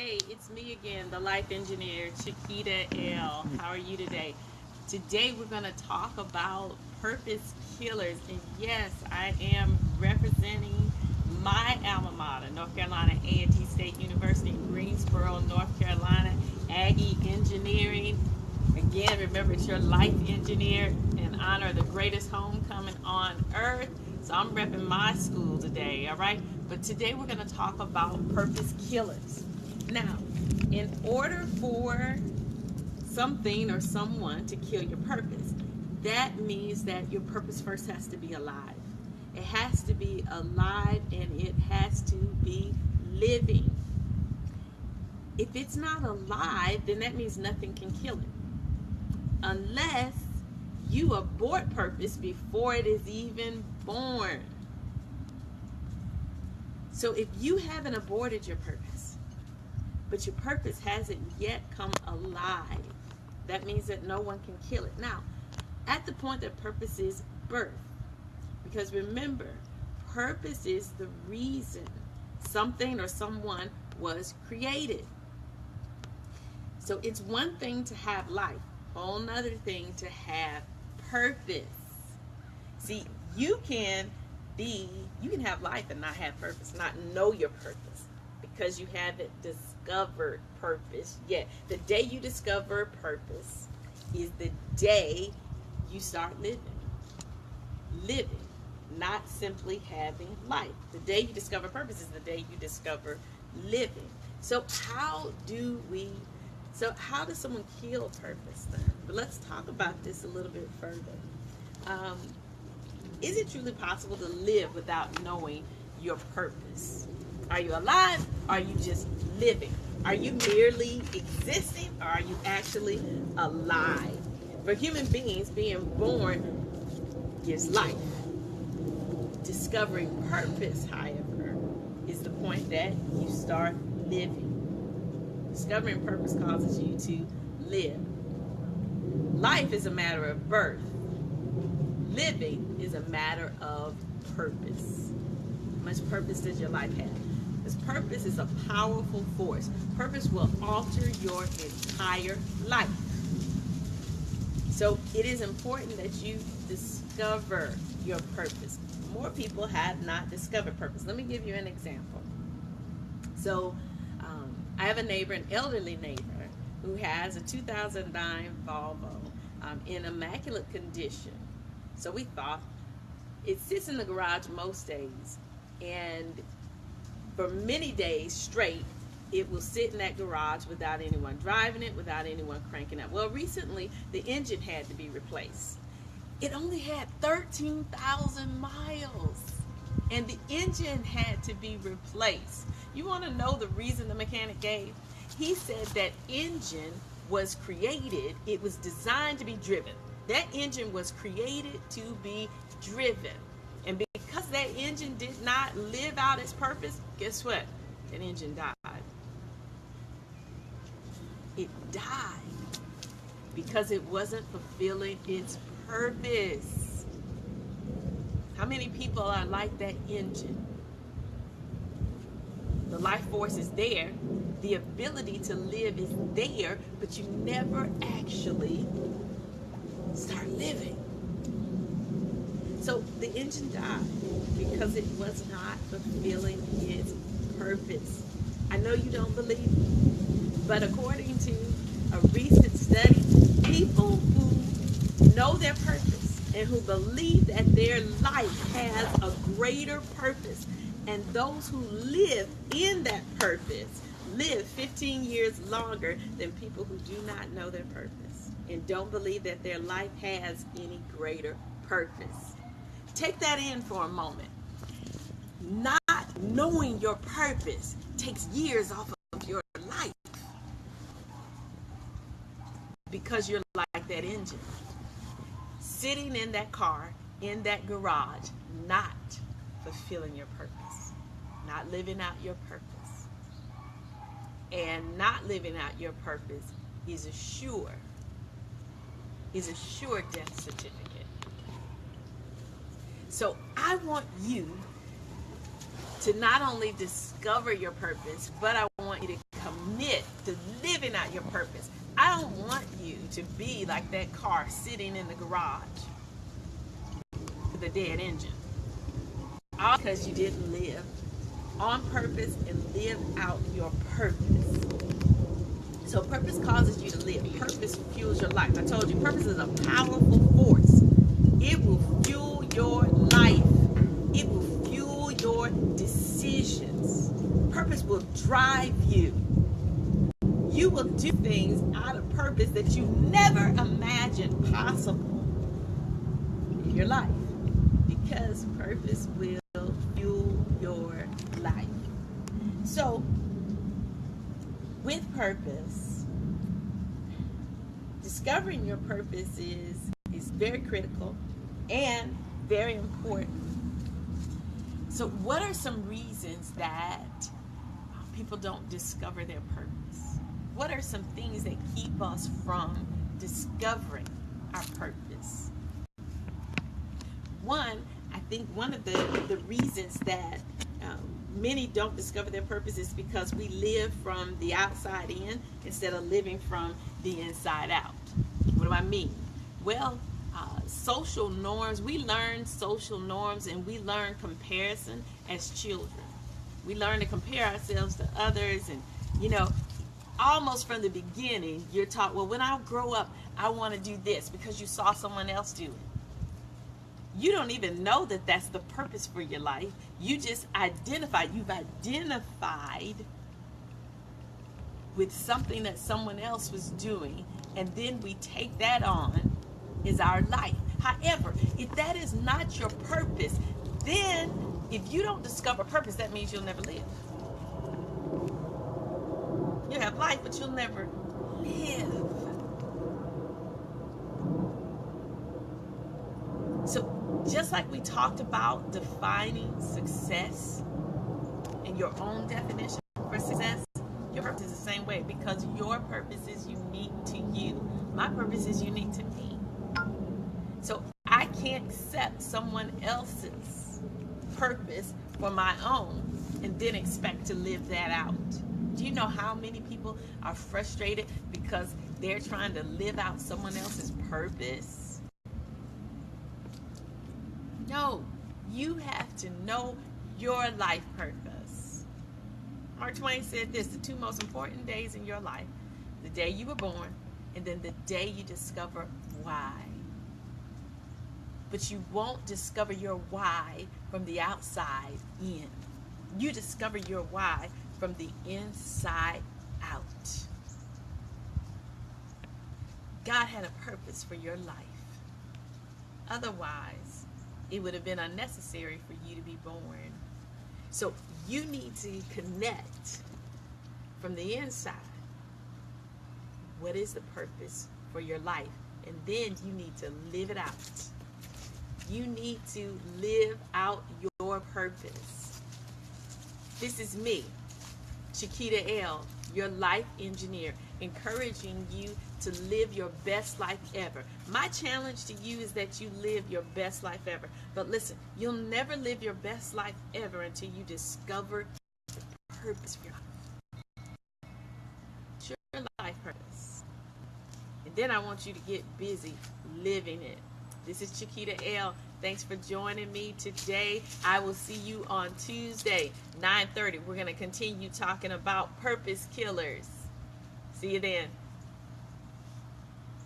Hey, it's me again, the Life Engineer Chiquita L. How are you today? Today we're going to talk about purpose killers. And yes, I am representing my alma mater, North Carolina A&T State University, Greensboro, North Carolina, Aggie Engineering. Again, remember it's your life engineer in honor of the greatest homecoming on earth. So I'm repping my school today, all right? But today we're going to talk about purpose killers. Now, in order for something or someone to kill your purpose, that means that your purpose first has to be alive. It has to be alive and it has to be living. If it's not alive, then that means nothing can kill it. Unless you abort purpose before it is even born. So if you haven't aborted your purpose, but your purpose hasn't yet come alive, that means that no one can kill it. Now, at the point that purpose is birth, because remember, purpose is the reason something or someone was created. So it's one thing to have life, a whole nother thing to have purpose. See, you can have life and not have purpose, not know your purpose, because you haven't discovered purpose yet. The day you discover purpose is the day you start living. Living, not simply having life. The day you discover purpose is the day you discover living. So how does someone kill purpose then? But let's talk about this a little bit further. Is it truly possible to live without knowing your purpose? Are you alive? Or are you just living? Are you merely existing? Or are you actually alive? For human beings, being born gives life. Discovering purpose, however, is the point that you start living. Discovering purpose causes you to live. Life is a matter of birth. Living is a matter of purpose. How much purpose does your life have? Because purpose is a powerful force. Purpose will alter your entire life. So it is important that you discover your purpose. More people have not discovered purpose. Let me give you an example. So I have a neighbor, an elderly neighbor, who has a 2009 Volvo in immaculate condition. So we thought, it sits in the garage most days, and for many days straight, it will sit in that garage without anyone driving it, without anyone cranking up. Well, recently, the engine had to be replaced. It only had 13,000 miles, and the engine had to be replaced. You want to know the reason the mechanic gave? He said that engine was created, it was designed to be driven. That engine was created to be driven. And because that engine did not live out its purpose, guess what? That engine died. It died because it wasn't fulfilling its purpose. How many people are like that engine? The life force is there. The ability to live is there, but you never actually start living. So the engine died because it was not fulfilling its purpose. I know you don't believe me, but according to a recent study, people who know their purpose and who believe that their life has a greater purpose, and those who live in that purpose live 15 years longer than people who do not know their purpose and don't believe that their life has any greater purpose. Take that in for a moment. Not knowing your purpose takes years off of your life because you're like that engine, sitting in that car, in that garage, not fulfilling your purpose, not living out your purpose. And not living out your purpose is a sure death certificate. So I want you to not only discover your purpose, but I want you to commit to be like that car sitting in the garage with a dead engine. All because you didn't live on purpose and live out your purpose. So purpose causes you to live. Purpose fuels your life. I told you, purpose is a powerful force. It will fuel your life. It will fuel your decisions. Purpose will drive you. You will do things out of purpose that you never imagined possible in your life, because purpose will fuel your life. So, with purpose, discovering your purpose is very critical and very important. So what are some reasons that people don't discover their purpose? What are some things that keep us from discovering our purpose? One, I think one of the reasons that many don't discover their purpose is because we live from the outside in instead of living from the inside out. What do I mean? Well, social norms, we learn social norms and we learn comparison as children. We learn to compare ourselves to others, and almost from the beginning you're taught, well, when I grow up I want to do this, because you saw someone else do it. You don't even know that that's the purpose for your life. You just you've identified with something that someone else was doing, and then we take that on as our life. However, if that is not your purpose, then if you don't discover purpose, that means you'll never live. You have life, but you'll never live. So just like we talked about defining success and your own definition for success, your purpose is the same way, because your purpose is unique to you. My purpose is unique to me. So I can't accept someone else's purpose for my own and then expect to live that out. Do you know how many people are frustrated because they're trying to live out someone else's purpose? No, you have to know your life purpose. Mark Twain said this: the two most important days in your life, the day you were born and then the day you discover why. But you won't discover your why from the outside in. You discover your why from the inside out. God had a purpose for your life. Otherwise, it would have been unnecessary for you to be born. So you need to connect from the inside. What is the purpose for your life? And then you need to live it out. You need to live out your purpose. This is me, Chiquita L, your life engineer, encouraging you to live your best life ever. My challenge to you is that you live your best life ever. But listen, you'll never live your best life ever until you discover the purpose for your life. It's your life purpose. And then I want you to get busy living it. This is Chiquita L. Thanks for joining me today. I will see you on Tuesday, 9:30. We're going to continue talking about purpose killers. See you then.